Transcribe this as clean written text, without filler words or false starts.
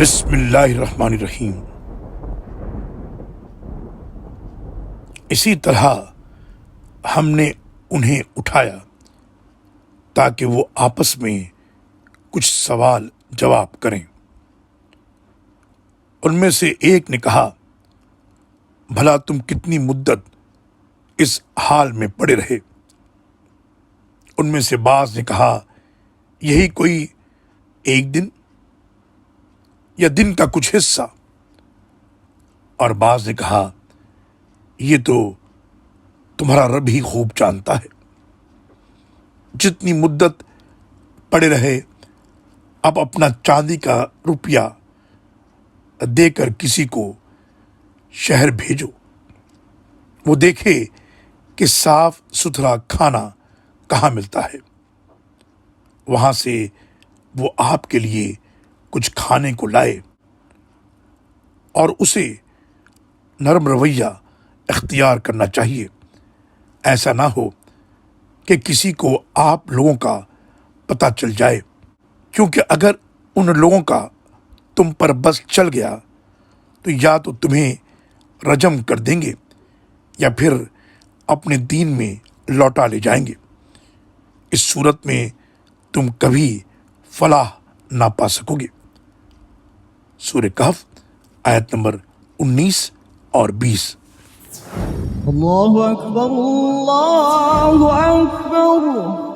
بسم اللہ الرحمن الرحیم۔ اسی طرح ہم نے انہیں اٹھایا تاکہ وہ آپس میں کچھ سوال جواب کریں۔ ان میں سے ایک نے کہا، بھلا تم کتنی مدت اس حال میں پڑے رہے؟ ان میں سے بعض نے کہا، یہی کوئی ایک دن یا دن کا کچھ حصہ، اور بعض نے کہا، یہ تو تمہارا رب ہی خوب جانتا ہے۔ جتنی مدت پڑے رہے، اب اپنا چاندی کا روپیہ دے کر کسی کو شہر بھیجو، وہ دیکھے کہ صاف ستھرا کھانا کہاں ملتا ہے، وہاں سے وہ آپ کے لیے کچھ کھانے کو لائے، اور اسے نرم رویہ اختیار کرنا چاہیے۔ ایسا نہ ہو کہ کسی کو آپ لوگوں کا پتہ چل جائے، کیونکہ اگر ان لوگوں کا تم پر بس چل گیا تو یا تو تمہیں رجم کر دیں گے یا پھر اپنے دین میں لوٹا لے جائیں گے۔ اس صورت میں تم کبھی فلاح نہ پا سکو گے۔ سورہ کہف آیت نمبر 19 اور 20۔ اللہ اکبر اللہ اکبر۔